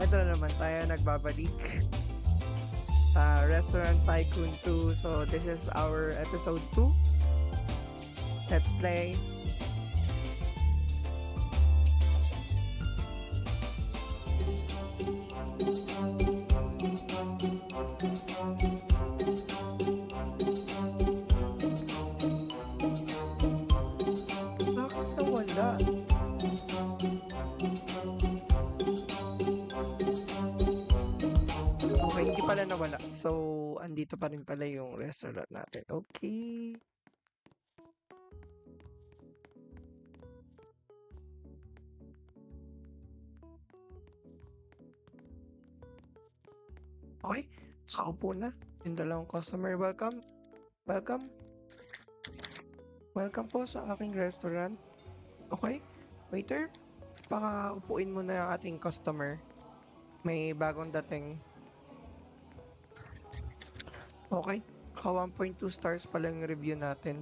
Ito na naman tayo nagbabalik sa Restaurant Tycoon 2. So this is our episode 2. Let's play. Bakit nawala? Okay, hindi pala nawala. So, andito pa rin pala yung restaurant natin. Okay. Okay, nakaupo na. Yung dalawang customer. Welcome. Welcome. Welcome po sa aking restaurant. Okay, waiter, pakaupuin mo na yung ating customer. May bagong dating. Okay, ka 1.2 stars pala yung review natin.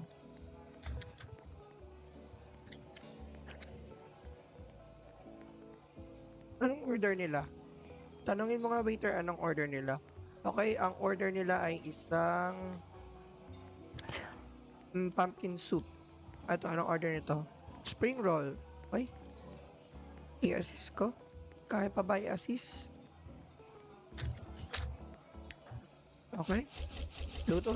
Anong order nila? Tanungin mo nga waiter anong order nila. Okay, ang order nila ay isang pumpkin soup. At anong order nito? Spring roll. Okay, i-assist ko. Kaya pa ba i-assist? Okay. Luto.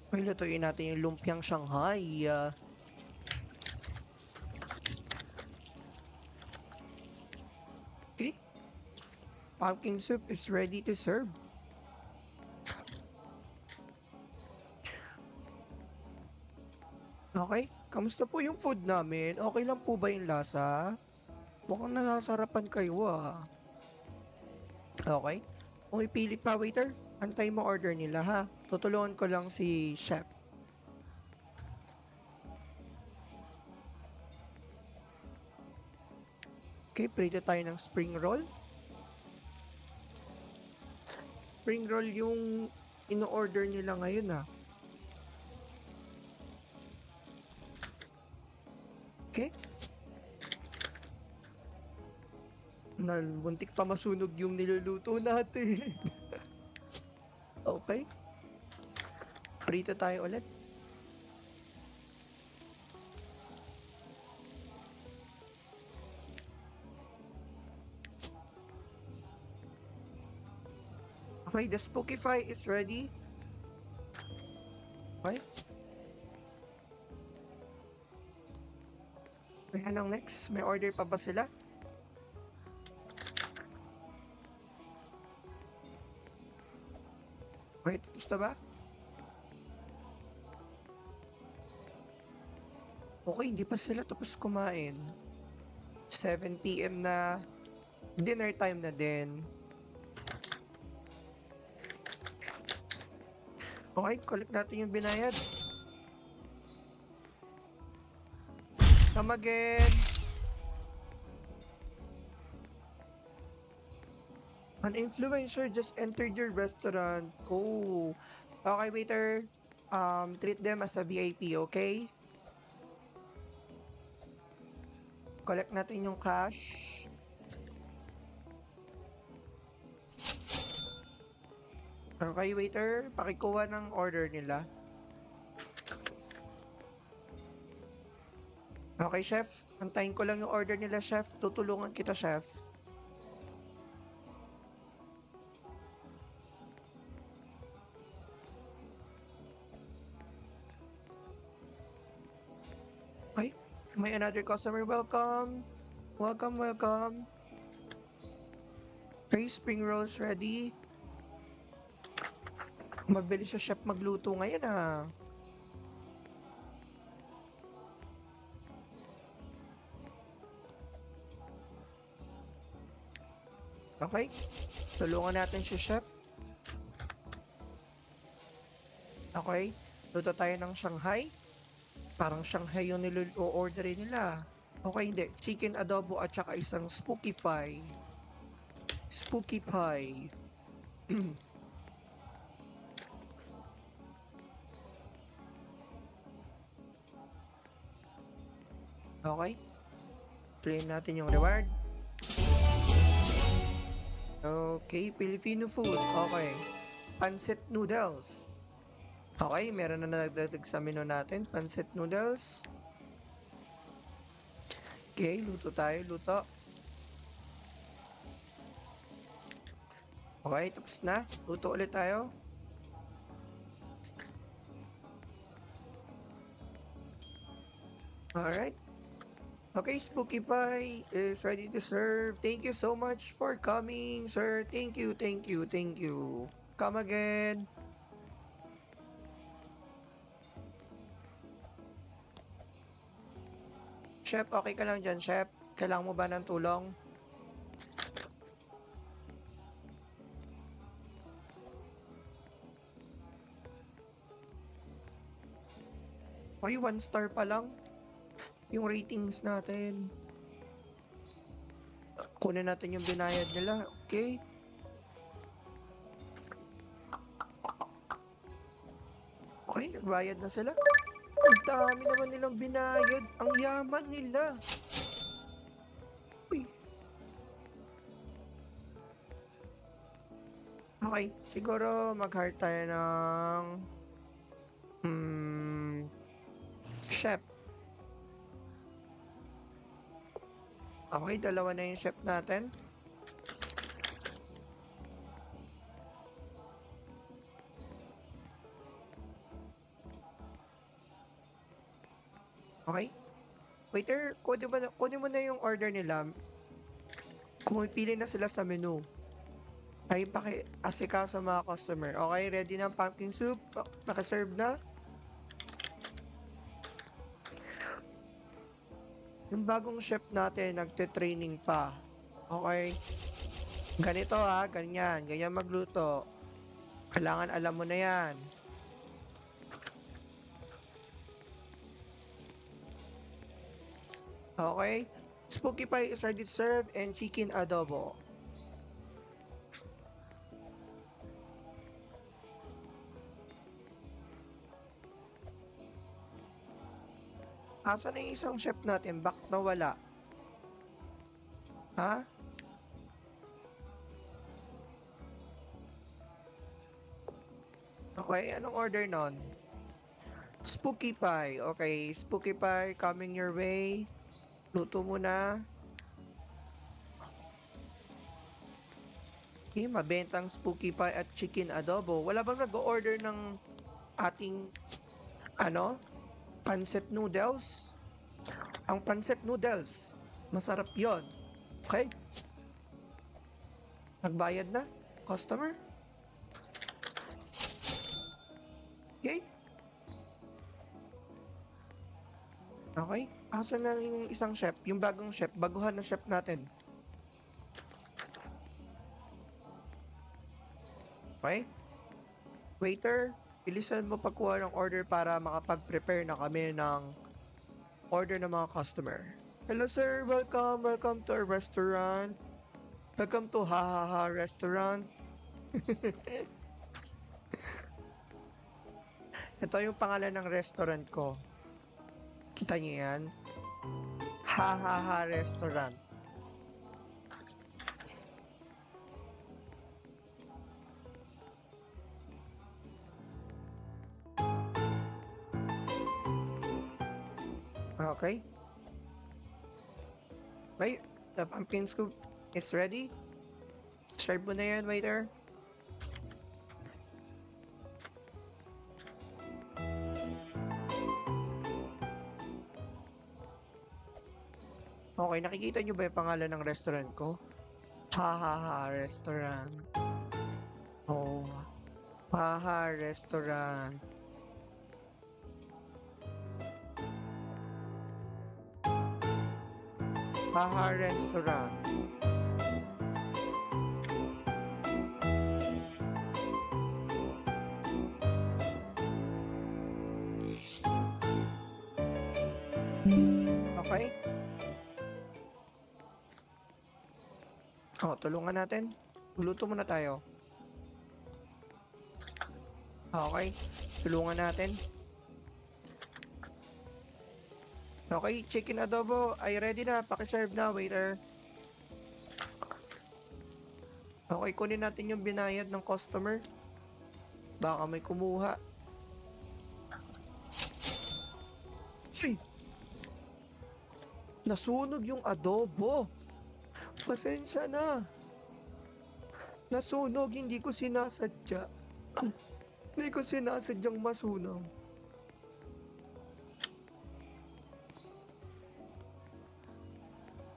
Okay, lutuin natin yung lumpiang Shanghai. Okay. Pumpkin soup is ready to serve. Okay. Kamusta po yung food namin? Okay lang po ba yung lasa? Mukhang nasasarapan kayo ah. Okay. Kung ipilit pa waiter, antay mo order nila ha. Tutulungan ko lang si chef. Okay, prito tayo ng spring roll. Spring roll yung ino-order nila ngayon ah. Okay. Buntik pa masunog yung niluluto natin. Okay. Prito tayo ulit. Okay, the Spookify is ready. Okay. Okay, anong next? May order pa ba sila? Wait, gusto ba? Okay, hindi pa sila tapos kumain. 7 PM na, dinner time na din. Okay, collect natin yung binayad. Come again. An influencer just entered your restaurant. Oh. Okay, waiter. Treat them as a VIP, okay? Collect natin yung cash. Okay, waiter. Pakikuha ng order nila. Okay, chef. Antayin ko lang yung order nila, chef. Tutulungan kita, chef. Okay. May another customer. Welcome. Welcome. Okay, spring rolls ready. Mabilis sa chef magluto ngayon ah. Okay. Tulungan natin si chef. Okay. Luto tayo ng Shanghai. Parang Shanghai yung nilo-orderin nila. Okay, hindi. Chicken adobo at saka isang spooky pie. Spooky pie. Okay. Claim natin yung reward. Okay, Filipino food. Okay. Pancit noodles. Okay, meron na nagdagdag sa menu natin. Pancit noodles. Okay, luto tayo, luto. Okay, tapos na. Luto ulit tayo. Alright. Okay, Spooky Pie is ready to serve. Thank you so much for coming, sir. Thank you, thank you, thank you. Come again. Chef, okay ka lang dyan, chef? Kailangan mo ba ng tulong? Okay, 1 star pa lang yung ratings natin. Kunin natin yung binayad nila. Okay. Okay, nagbayad na sila. Ang dami naman nilang binayad. Ang yaman nila. Uy. Okay, siguro mag-heart tayo ng chef. Okay, dalawa na yung chef natin. Okay. Waiter, kunin mo na yung order nila. Pumipili na sila sa menu. Ay, paki-asikaso sa mga customer. Okay, ready na ang pumpkin soup? Nakaserve na? Yung bagong chef natin, nagte-training pa. Okay? Ganito ha, ganyan. Ganyan magluto. Kailangan alam mo na yan. Okay? Spooky Pie is ready to serve and chicken adobo. Asa na yung isang chef natin? Bakit nawala? Ha? Okay, anong order nun? Spooky Pie. Okay, Spooky Pie coming your way. Luto muna. Okay, mabentang Spooky Pie at chicken adobo. Wala bang nag-order ng ating pancit noodles? Ang pancit noodles, masarap yon. Okay? Nagbayad na? Customer? Okay? Okay? Asa na yung isang chef? Yung bagong chef, baguhan na chef natin. Okay? Waiter, bilisan mo pagkuha ng order para makapag-prepare na kami ng order ng mga customer. Hello sir, welcome. Welcome to our restaurant. Welcome to Ha Ha Ha Restaurant. Ito yung pangalan ng restaurant ko. Kita niyo yan? Ha Ha Ha Restaurant. Okay. Wait, the pumpkin scoop is ready. Serve mo na yan, waiter. Okay, nakikita nyo ba yung pangalan ng restaurant ko? Ha Ha Ha Restaurant. Oh, Ha Ha Restaurant. Ha Ha Restaurant. Okay? Oh, tulungan natin. Luto muna tayo. Okay, tulungan natin. Okay, chicken adobo ay ready na. Pakiserve na, waiter. Okay, kunin natin yung binayad ng customer. Baka may kumuha. Ay! Nasunog yung adobo. Pasensya na. Nasunog, hindi ko sinasadya. Hindi ko sinasadyang masunog.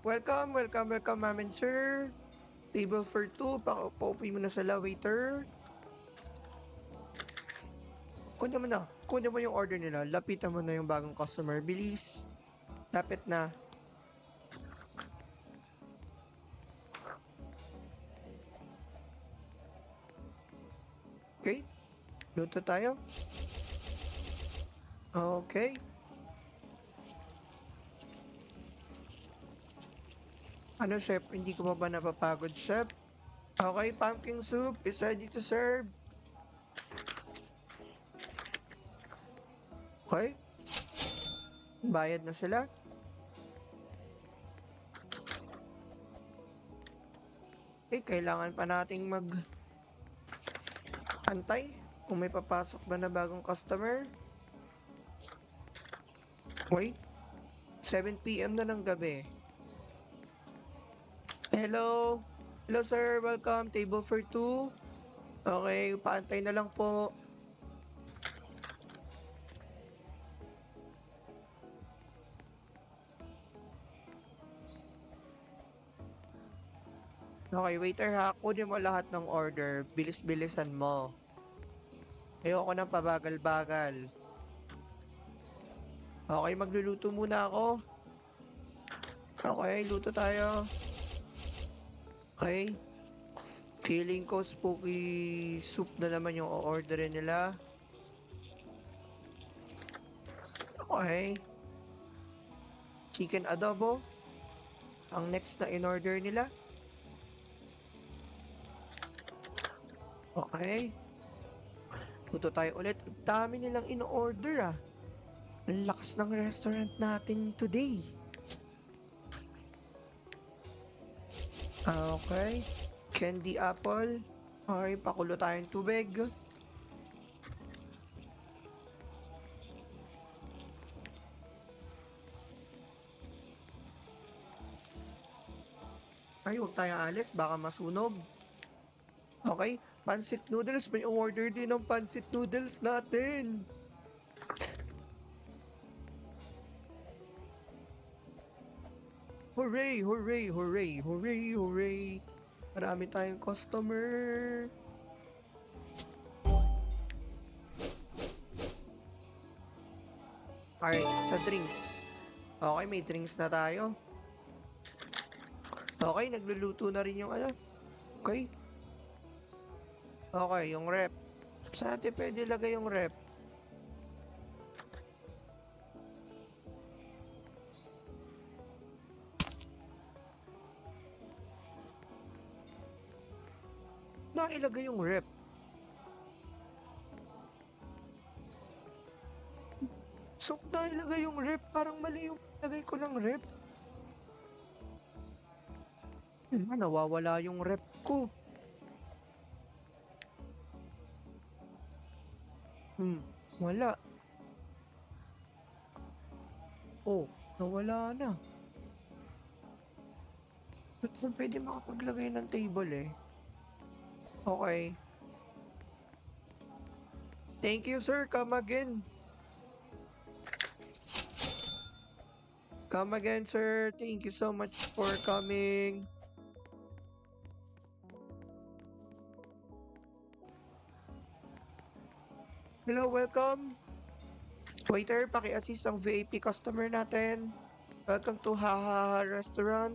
Welcome, welcome, welcome, ma'am and sir. Table for two. Paupuin mo na sila, waiter. Kunin mo na. Kunin mo yung order nila. Lapitan mo na yung bagong customer. Bilis. Lapit na. Okay? Luto tayo. Okay. Ano, chef? Hindi ko pa ba napapagod, chef? Okay, pumpkin soup is ready to serve. Okay? Bayad na sila. Okay, kailangan pa nating antay kung may papasok ba na bagong customer. Wait, 7 p.m. na ng gabi. Hello? Hello sir, welcome. Table for two. Okay, paantay na lang po. Okay, waiter ha, kunin mo lahat ng order. Bilis-bilisan mo. Ayoko ng pabagal-bagal. Okay, magluluto muna ako. Okay, luto tayo. Okay. Feeling ko spooky soup na naman yung o-orderin nila. Okay. Chicken adobo. Ang next na in-order nila. Okay. Luto tayo ulit. Ang dami nilang in-order ah. Ang lakas ng restaurant natin today. Okay. Candy apple. Okay, pakulo tayong tubig. Ay, huwag tayong alis. Baka masunog. Okay. Pancit noodles. May order din ng pancit noodles natin. Hooray! Hooray! Hooray! Hooray! Hooray! Marami tayong customer. Alright, sa drinks. Okay, may drinks na tayo. Okay, nagluluto na rin yung ano. Okay. Okay, yung rep. Saan natin pwede lagay yung rep? Nailagay yung rep. So, kung nailagay yung rep, parang mali yung lagay ko ng rep. Nawawala yung rep ko. Wala. Oh, nawala na. Ba't saan pwede makapaglagay ng table eh? Okay. Thank you, sir. Come again. Come again, sir. Thank you so much for coming. Hello, welcome. Waiter, paki-assist ang VIP customer natin. Welcome to Haha Restaurant.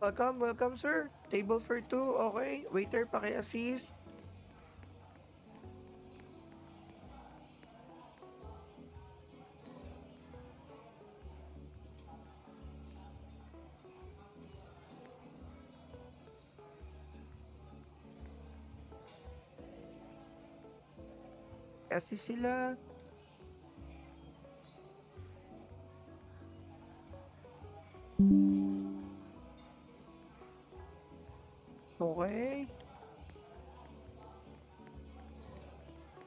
Welcome, welcome, sir. Table for two. Okay. Waiter, paki-assist. Kasi sila. Okay.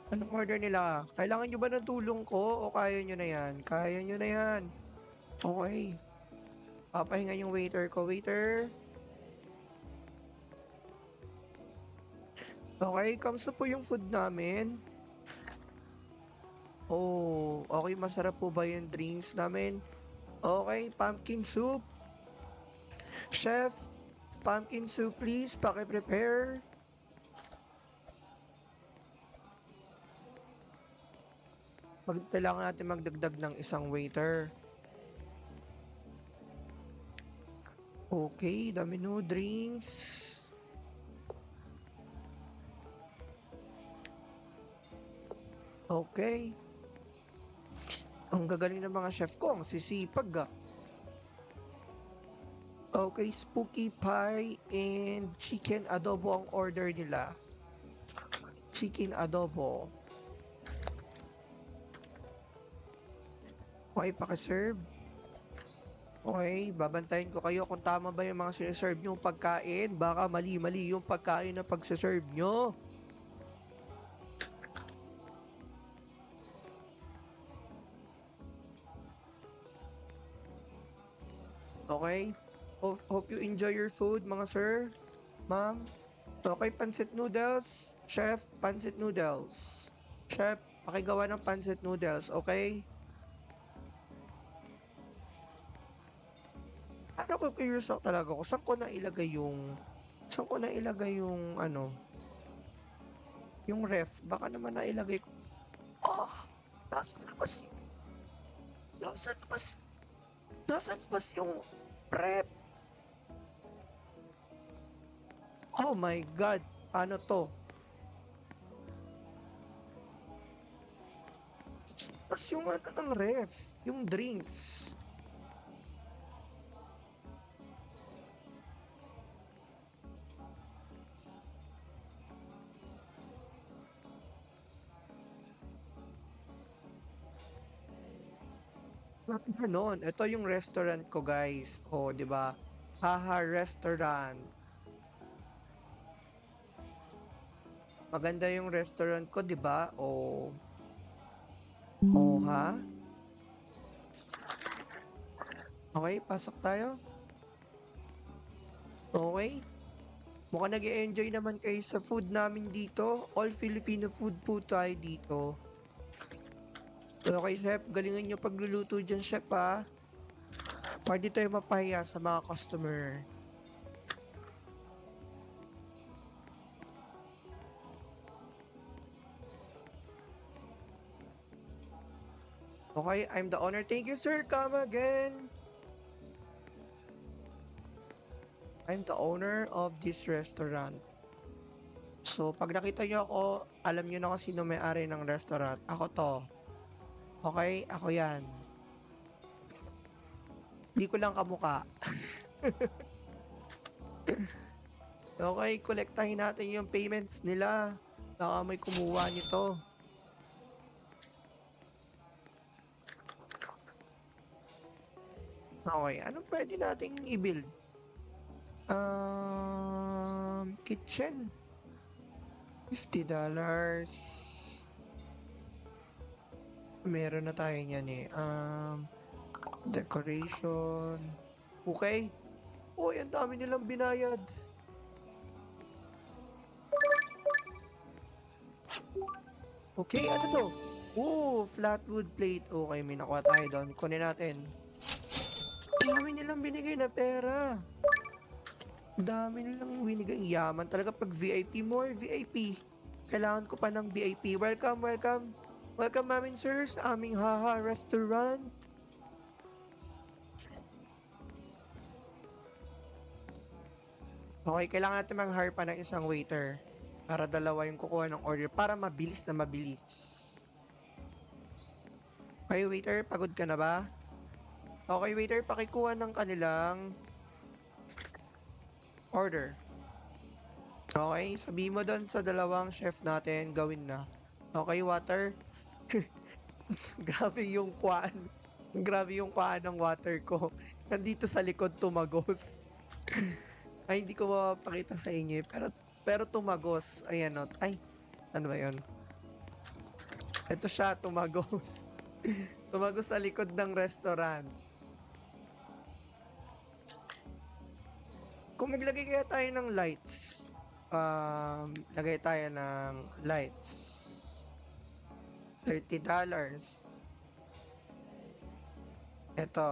Anong order nila? Kailangan nyo ba ng tulong ko o kaya nyo na yan? Kaya nyo na yan. Okay. Papahinga yung waiter ko. Waiter. Okay, kamusta po yung food namin? Oh, okay, masarap po ba yung drinks namin? Okay, pumpkin soup. Chef, pumpkin soup please, paki-prepare. Kailangan natin magdagdag ng isang waiter. Okay, Domino drinks. Okay. Ang gagaling ng mga chef ko, ang sisipag ah. Okay, spooky pie and chicken adobo ang order nila. Chicken adobo. Okay, paki-serve. Okay, babantayin ko kayo kung tama ba yung mga sinaserve nyo pagkain. Baka mali-mali yung pagkain na pagsaserve nyo. Okay? Hope you enjoy your food, mga sir. Ma'am. Okay, pancit noodles. Chef, pancit noodles. Chef, pakigawa ng pancit noodles, okay? Ano ko curious ako talaga ko, saan ko nailagay yung ano, yung ref. Baka naman nailagay ko. Oh, nasa labas, nasa labas, nasa labas yung ref. Oh my God, ano to? Tapos yung ano ng ref, yung drinks. Bakit ganon? Ito yung restaurant ko, guys. Oh, di ba? Haha Restaurant. Maganda yung restaurant ko, di ba? Oh. Oh, ha? Okay, pasok tayo. Okay. Mukhang nag-enjoy naman kayo sa food namin dito. All Filipino food po tayo dito. Okay, chef. Galingan nyo pagluluto dyan, chef, ha? Para di tayo mapahiya sa mga customer. Okay, I'm the owner. Thank you, sir. Come again. I'm the owner of this restaurant. So, pag nakita nyo ako, alam nyo na kung sino may-ari ng restaurant. Ako to. Okay? Ako yan. Hindi ko lang kamuka. Okay, kolektahin natin yung payments nila. Baka may kumuha nito. Okay, anong pwede nating i-build? Kitchen. $50. Meron na tayo niyan eh. Decoration. Okay. Oh, ang dami nilang binayad. Okay, ano to? Oh, flatwood plate. Okay, may nakuha tayo doon. Kunin natin. Dami nilang binigay na pera. Dami nilang binigay. Yaman talaga pag VIP. More VIP. Kailangan ko pa ng VIP. Welcome, welcome. Welcome, ma'am and sirs, sa aming Haha Restaurant. Okay, kailangan natin mag-hire pa ng isang waiter. Para dalawa yung kukuha ng order. Para mabilis na mabilis. Okay, waiter, pagod ka na ba? Okay, waiter, pakikuha ng kanilang order. Okay, sabihin mo doon sa dalawang chef natin, gawin na. Okay, water. Grabe yung kuhaan. Grabe yung kuhaan ng water ko. Nandito sa likod tumagos. Ay, hindi ko mapapakita sa inyo, pero tumagos. Ayan o. Ay, ano ba yun? Ito siya, tumagos. Tumagos sa likod ng restaurant. Kung maglagay kaya tayo ng lights, lagay tayo ng lights. $30. Ito.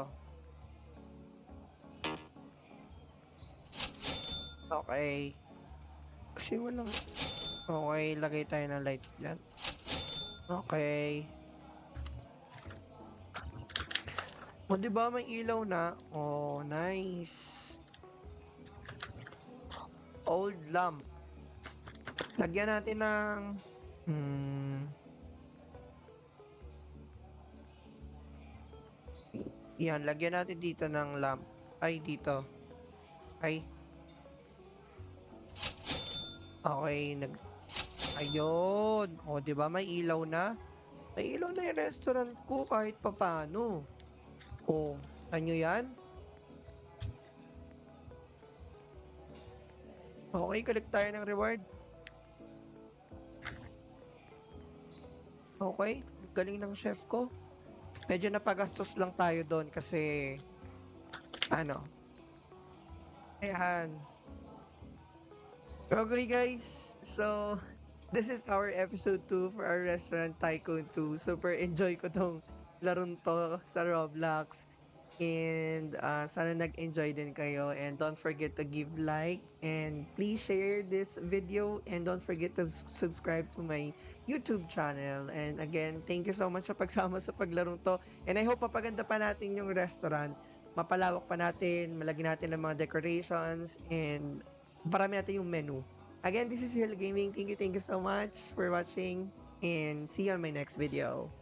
Okay. Kasi walang... Okay, lagay tayo ng lights dyan. Okay. O, diba may ilaw na? Oh, nice. Old lamp. Lagyan natin ng... Yan, lagyan natin dito ng lamp. Ay, dito. Ay. Okay, Ayun. O, di ba may ilaw na? May ilaw na yung restaurant ko kahit papano. O, ano yan? Okay, collect tayo ng reward. Okay, galing ng chef ko. Medyo napagastos lang tayo doon kasi ano. Ayan. Okay guys, so this is our episode 2 for our Restaurant Tycoon 2. Super enjoy ko tong larong to sa Roblox. And sana nag-enjoy din kayo. And don't forget to give like. And please share this video. And don't forget to subscribe to my YouTube channel. And again, thank you so much sa pagsama sa paglarong to. And I hope mapaganda pa natin yung restaurant. Mapalawak pa natin. Malagyan natin ng mga decorations. And parami natin yung menu. Again, this is Hill Gaming. Thank you so much for watching. And see you on my next video.